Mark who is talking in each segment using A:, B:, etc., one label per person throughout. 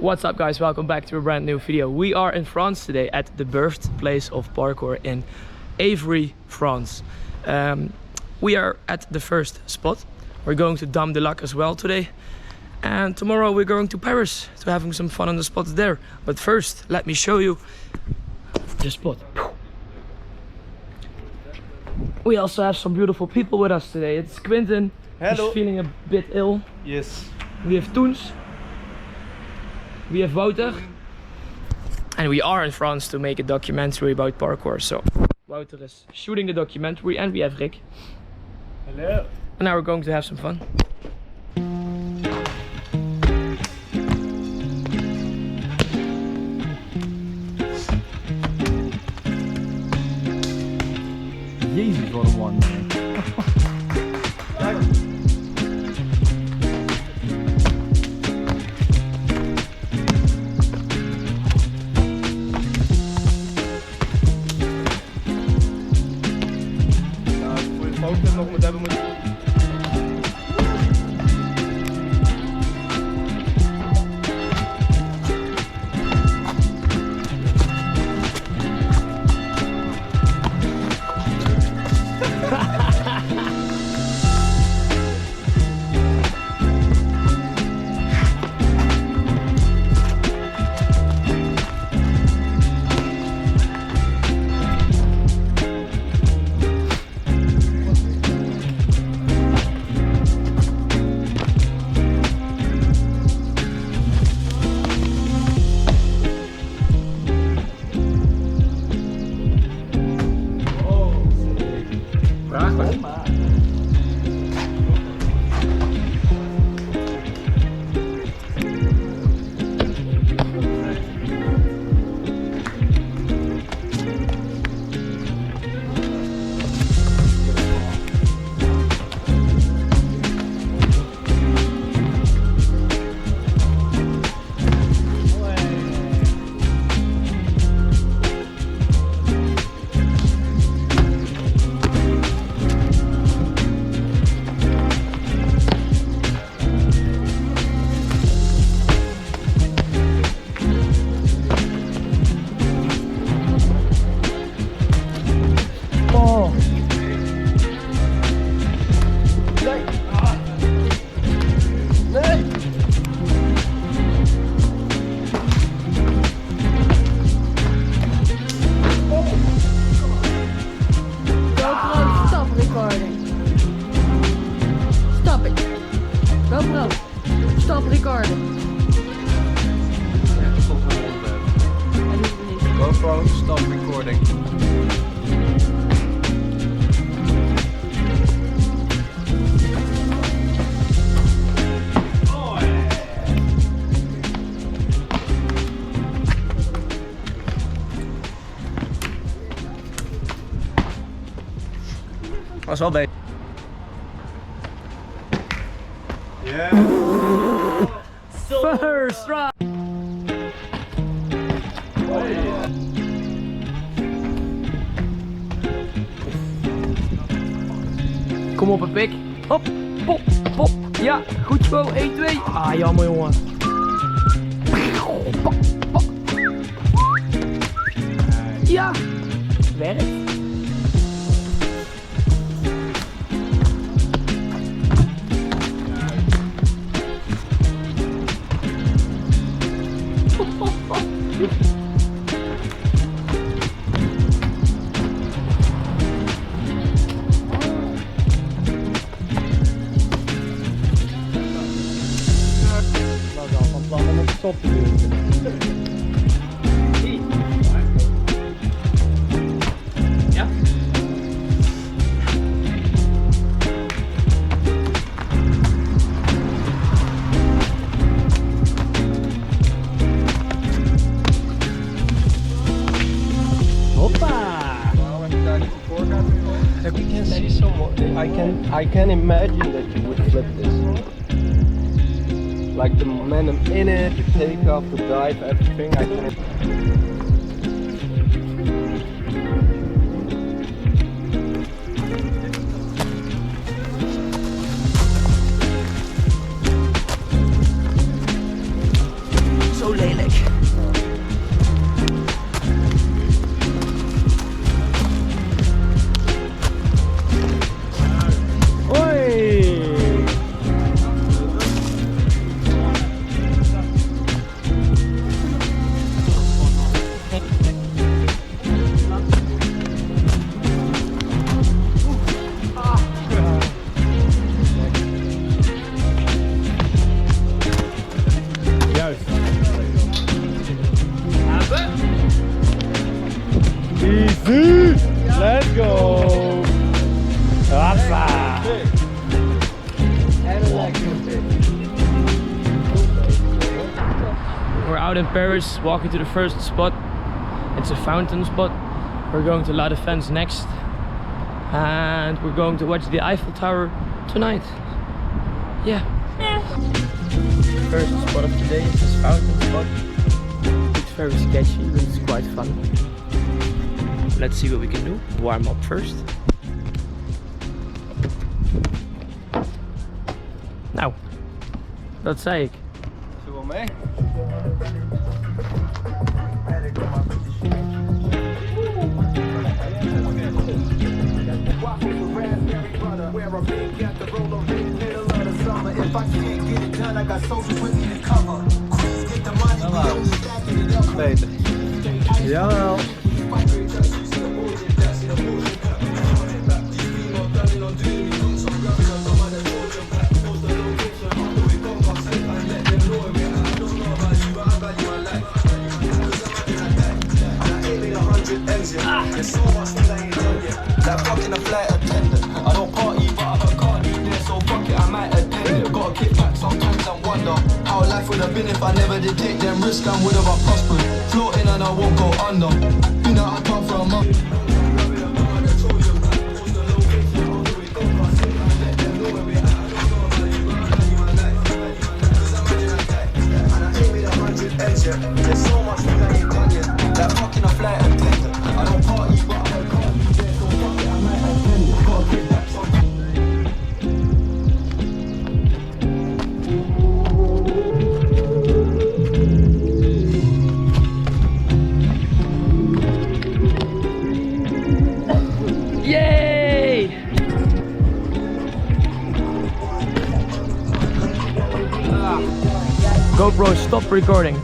A: What's up guys, welcome back to a brand new video. We are in France today at the birthplace of parkour in Évry, France. We are at the first spot. We're going to Dame de Lac as well today. And tomorrow we're going to Paris to having some fun on the spots there. But first, let me show you the spot. We also have some beautiful people with us today. It's Quentin.
B: Hello.
A: He's feeling a bit ill.
B: Yes.
A: We have Toens. We have Wouter. And we are in France to make a documentary about parkour. So Wouter is shooting the documentary and we have Rick.
B: Hello.
A: And now we're going to have some fun.
B: Jezus, wat een man. Voor je focus nog moet hebben moet.
C: Stop recording.
B: GoPro, stop recording.
A: Was wel beter.
B: Yeah.
A: First try. Kom op een pik. Hop, pop, pop. Ja, goed zo. 1, 2. Ah, jammer jongen. Pop, pop. Ja, werkt.
B: Om het stop te doen.
A: Ja.
B: Hoppa! We can see some. I can imagine that you would flip this. Like the momentum in it, the takeoff, the dive, everything. I can.
A: Zo leuk. out in Paris, walking to the first spot. It's a fountain spot. We're going to La Défense next. And we're going to watch the Eiffel Tower tonight. Yeah. First spot of today is this fountain spot. It's very sketchy, but it's quite fun. Let's see what we can do. Warm up first. Nou, dat zei ik.
B: Zullen we mee? Beter. Jawel.
D: There's so much things I ain't done yet. Like fucking a flight attendant. I don't party, but I can't eat there, so fuck it, I might attend it. Gotta kick back sometimes and wonder how life would have been if I never did take them risks and would have I prospered. Floating and I won't go under. Been out of town for a month. There's so much things I ain't done yet. Like fucking a flight attendant. I don't party, but I can't eat there, so fuck it, I might attend it. Gotta kick back sometimes.
A: Yay! GoPro, stop recording.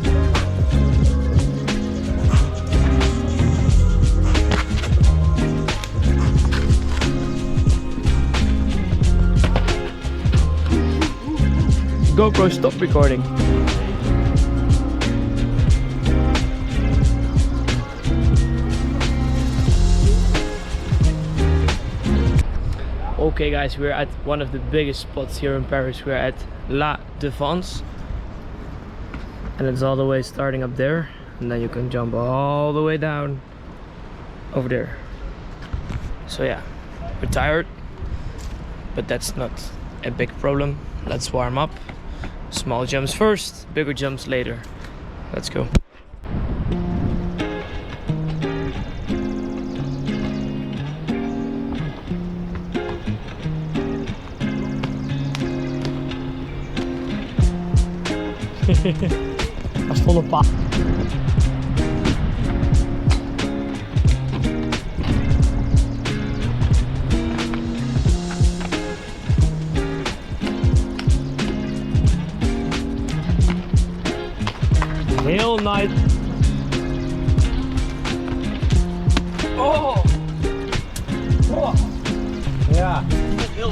A: GoPro, stop recording. Okay guys, we're at one of the biggest spots here in Paris. We're at La Défense. And it's all the way starting up there. And then you can jump all the way down over there. So yeah, we're tired. But that's not a big problem. Let's warm up. Small jumps first, bigger jumps later. Let's go. Dat is volle pa. Heel nice. Oh! Oh!
B: Ja.
A: Heel.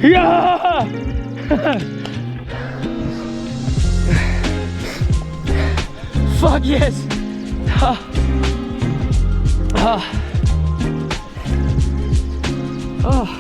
A: Ja! Fuck yes! Ah. Ah. Oh.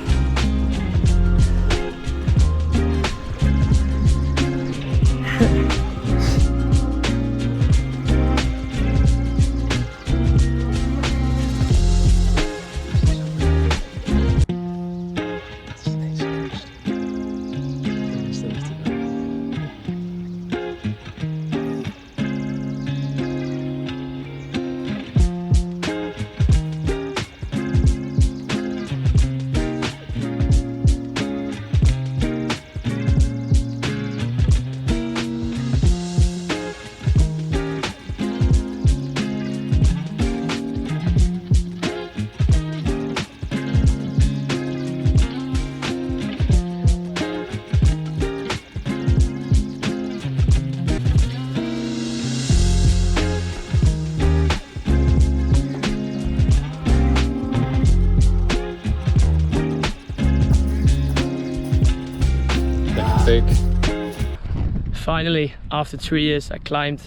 A: Finally, after 3 years, I climbed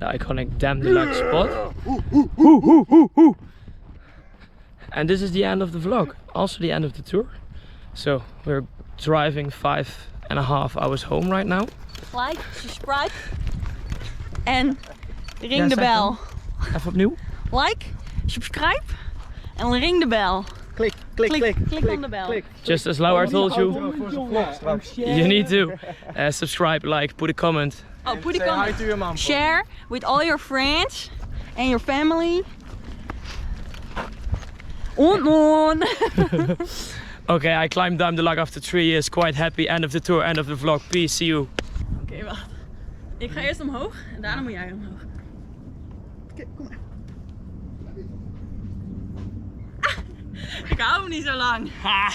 A: the iconic Dame du Lac spot. And this is the end of the vlog, also the end of the tour. So we're driving 5.5 hours home right now.
C: Like, subscribe en ring de bel.
A: Even opnieuw.
C: Like, subscribe en ring de bel.
B: Klik, klik, klik.
C: Click on the bell.
B: Klik.
A: Just as Laura told you,
B: Voor zijn vlog straks.
A: you need to subscribe, like, put a comment.
C: Oh, put a
B: Say hi
C: comment.
B: to your mom.
C: Share with all your friends and your family. On.
A: Okay, I climbed Dame du Lac after 3 years, quite happy. End of the tour, end of the vlog. Peace, see you.
C: Oké, wacht. Ik ga eerst omhoog en daarna moet jij omhoog. Oké, kom maar. Ah, ik hou hem niet zo lang.
A: Ha!